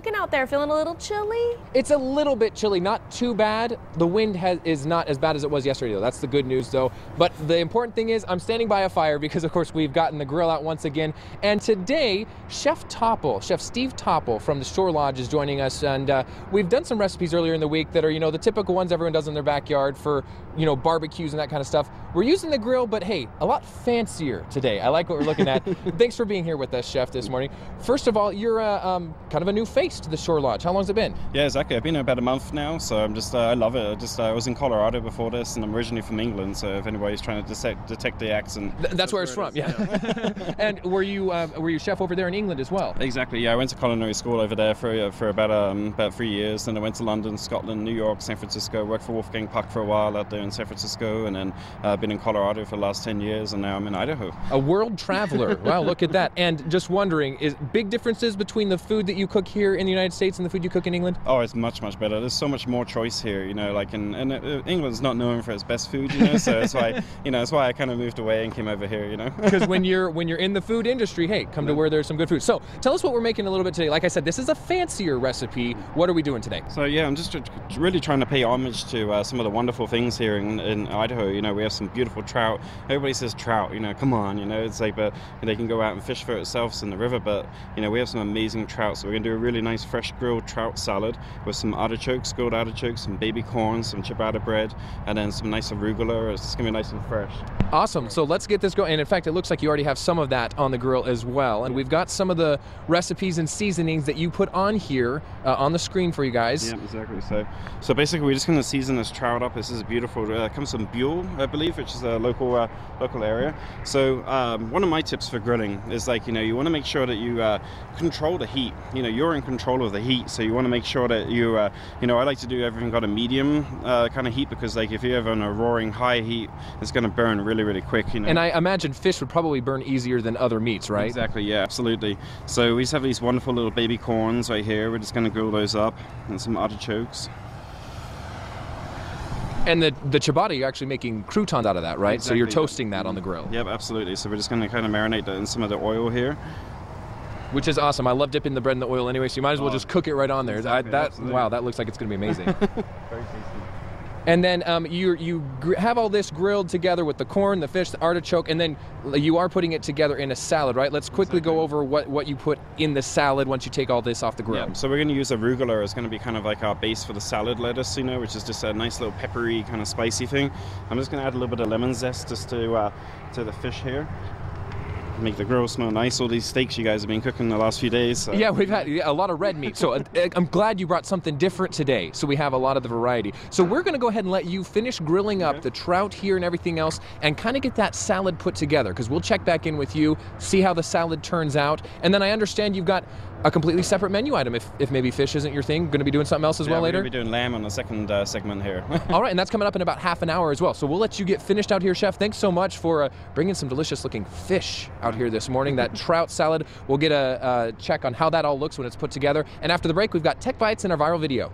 looking out there? Feeling a little chilly? It's a little bit chilly, not too bad. The wind is not as bad as it was yesterday, though. That's the good news, though. But the important thing is I'm standing by a fire because, of course, we've gotten the grill out once again. And today, Chef Steve Topple from the Shore Lodge is joining us. And we've done some recipes earlier in the week that are, the typical ones everyone does in their backyard for, barbecues and that kind of stuff. We're using the grill, but hey, a lot fancier today. I like what we're looking at. Thanks for being here with us, Chef, this morning. First of all, you're kind of a new face to the Shore Lodge. How long has it been? Yeah, exactly. I've been here about a month now, so I'm just, I love it. I was in Colorado before this, and I'm originally from England, so if anybody's trying to detect the accent. That's where it's from, yeah. And were you chef over there in England as well? Exactly, yeah. I went to culinary school over there for about 3 years, then I went to London, Scotland, New York, San Francisco, worked for Wolfgang Puck for a while out there in San Francisco, and then been in Colorado for the last 10 years, and now I'm in Idaho. A world traveler. Wow, look at that. And just wondering, is big differences between the food that you cook here in the United States and the food you cook in England? Oh, it's much, much better. There's so much more choice here, like England's not known for its best food, so that's why I kind of moved away and came over here, Because when you're in the food industry, hey, come to where there's some good food. So tell us what we're making a little bit today. Like I said, this is a fancier recipe. What are we doing today? So yeah, I'm just really trying to pay homage to some of the wonderful things here in Idaho. We have some beautiful trout. Everybody says trout, come on, it's like, but they can go out and fish for themselves in the river, but we have some amazing trout. So we're gonna do a really nice fresh grilled trout salad with some artichokes, grilled artichokes, some baby corn, some ciabatta bread, and then some nice arugula. It's gonna be nice and fresh. Awesome. So let's get this going. And in fact, it looks like you already have some of that on the grill as well. And we've got some of the recipes and seasonings that you put on here on the screen for you guys. Yeah, exactly. So basically, we're just going to season this trout up. This is beautiful. It comes from Buell, I believe, which is a local area. So one of my tips for grilling is you want to make sure that you control the heat. You're in control of the heat, so you want to make sure that you I like to do everything got a medium kind of heat, because if you have on a roaring high heat, it's going to burn really, really quick. And I imagine fish would probably burn easier than other meats, right? Exactly. Yeah, absolutely. So we just have these wonderful little baby corns right here. We're just going to grill those up, and some artichokes. And the ciabatta, you're actually making croutons out of that, right? Exactly. So you're toasting that on the grill. Yep, absolutely. So we're just going to kind of marinate that in some of the oil here. Which is awesome. I love dipping the bread in the oil anyway, so you might as well just cook it right on there. Exactly, wow, that looks like it's going to be amazing. Very tasty. And then you have all this grilled together with the corn, the fish, the artichoke, and then you are putting it together in a salad, right? Let's quickly go over what you put in the salad once you take all this off the grill. Yeah, so we're going to use arugula. It's going to be kind of like our base for the salad lettuce, which is just a nice little peppery kind of spicy thing. I'm just going to add a little bit of lemon zest just to the fish here. Make the grill smell nice. All these steaks you guys have been cooking the last few days. So. Yeah, we've had a lot of red meat. So I'm glad you brought something different today. So we have a lot of the variety. So we're going to go ahead and let you finish grilling up the trout here and everything else, and kind of get that salad put together, because we'll check back in with you, see how the salad turns out. And then I understand you've got a completely separate menu item if maybe fish isn't your thing. Going to be doing something else as well later? We're going to be doing lamb on the second segment here. All right, and that's coming up in about half an hour as well. So we'll let you get finished out here, Chef. Thanks so much for bringing some delicious looking fish out here this morning. That trout salad, we'll get a check on how that all looks when it's put together. And after the break, we've got Tech Bites in our viral video.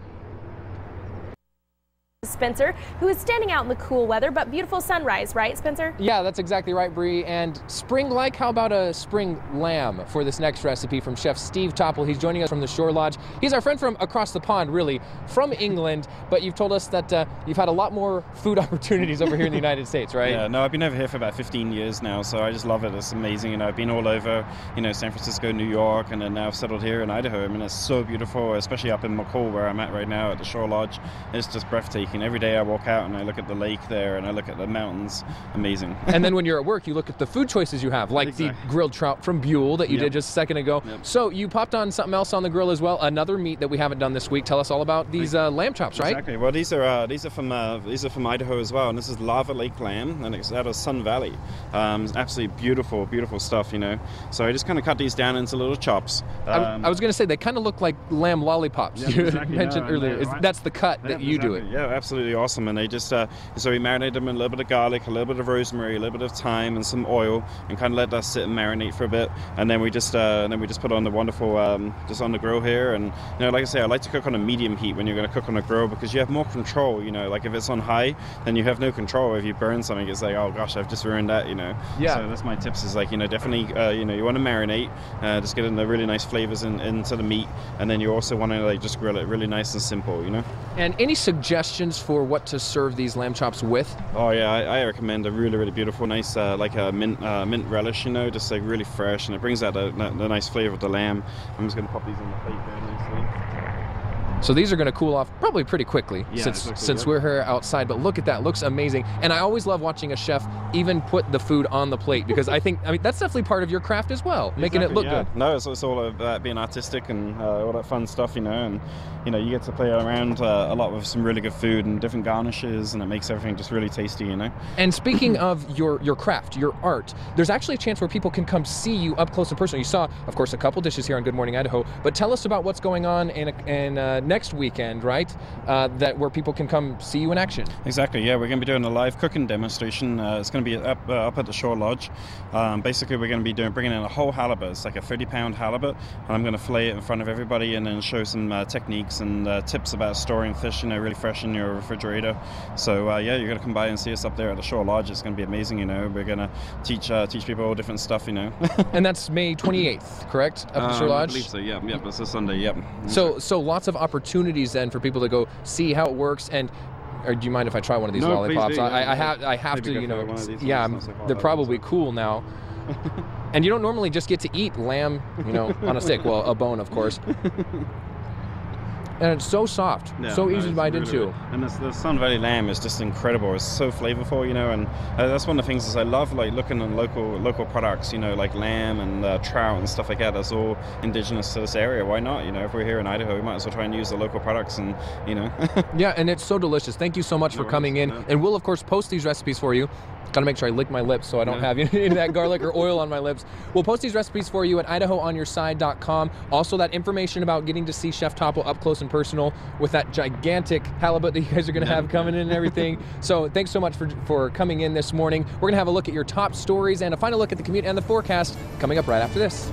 Spencer, who is standing out in the cool weather, but beautiful sunrise, right, Spencer? Yeah, that's exactly right, Bree. And spring-like, how about a spring lamb for this next recipe from Chef Steve Topple? He's joining us from the Shore Lodge. He's our friend from across the pond, really, from England, but you've told us that you've had a lot more food opportunities over here in the United States, right? Yeah, no, I've been over here for about 15 years now, so I just love it. It's amazing. I've been all over, San Francisco, New York, and then now I've settled here in Idaho. I mean, it's so beautiful, especially up in McCall, where I'm at right now at the Shore Lodge. It's just breathtaking. Every day I walk out and I look at the lake there and I look at the mountains. Amazing. And then when you're at work, you look at the food choices you have, like the grilled trout from Buell that you did just a second ago. So you popped on something else on the grill as well, another meat that we haven't done this week. Tell us all about these lamb chops, right? Exactly. Well, these are from Idaho as well, and this is Lava Lake lamb, and it's out of Sun Valley. Absolutely beautiful, beautiful stuff, So I just kind of cut these down into little chops. I was going to say they kind of look like lamb lollipops. Yeah, you exactly. mentioned earlier. That's the cut that you do it. Yeah, absolutely awesome. And they just so we marinate them in a little bit of garlic, a little bit of rosemary, a little bit of thyme, and some oil, and kind of let that sit and marinate for a bit. And then we just put on the wonderful just on the grill here. And like I say, I like to cook on a medium heat when you're going to cook on a grill, because you have more control. Like if it's on high, then you have no control. If you burn something, it's like, oh gosh, I've just ruined that. Yeah. So that's my tips. Is like definitely you want to marinate, just get in the really nice flavors into the meat, and then you also want to like just grill it really nice and simple. And any suggestions for what to serve these lamb chops with? Oh yeah, I recommend a really, really beautiful, nice like a mint relish, just like really fresh, and it brings out the nice flavor of the lamb. I'm just going to pop these on the plate there nicely. So these are going to cool off probably pretty quickly, since we're here outside. But look at that, looks amazing. And I always love watching a chef even put the food on the plate, because I mean that's definitely part of your craft as well, making it look good. No, it's all about being artistic and all that fun stuff, and you get to play around a lot with some really good food and different garnishes, and it makes everything just really tasty, And speaking of your craft, your art, there's actually a chance where people can come see you up close and personal. You saw, of course, a couple dishes here on Good Morning Idaho, but tell us about what's going on in next weekend, right? Where people can come see you in action. Exactly. Yeah, we're going to be doing a live cooking demonstration. It's going to be up at the Shore Lodge. Basically, we're going to be bringing in a whole halibut. It's like a 30-pound halibut, and I'm going to fillet it in front of everybody, and then show some techniques and tips about storing fish, really fresh in your refrigerator. So yeah, you're going to come by and see us up there at the Shore Lodge. It's going to be amazing. We're going to teach people all different stuff. And that's May 28th, correct? Up at the Shore Lodge. I believe so. Yeah. It's a Sunday. Yep. So lots of opportunities then for people to go see how it works. And or do you mind if I try one of these lollipops? Please do, I have to, yeah, they're probably cool now. And you don't normally just get to eat lamb, on a stick. Well, a bone, of course. And it's so soft, so easy to bite into. And the Sun Valley lamb is just incredible. It's so flavorful, and that's one of the things is I love like looking at local products, like lamb and trout and stuff like that. That's all indigenous to this area. Why not? If we're here in Idaho, we might as well try and use the local products and Yeah, and it's so delicious. Thank you so much for coming in, and we'll of course post these recipes for you. Got to make sure I lick my lips so I don't have any of that garlic or oil on my lips. We'll post these recipes for you at IdahoOnYourSide.com. Also, that information about getting to see Chef Topple up close and personal with that gigantic halibut that you guys are going to have coming in and everything. So thanks so much for coming in this morning. We're going to have a look at your top stories and a final look at the commute and the forecast coming up right after this.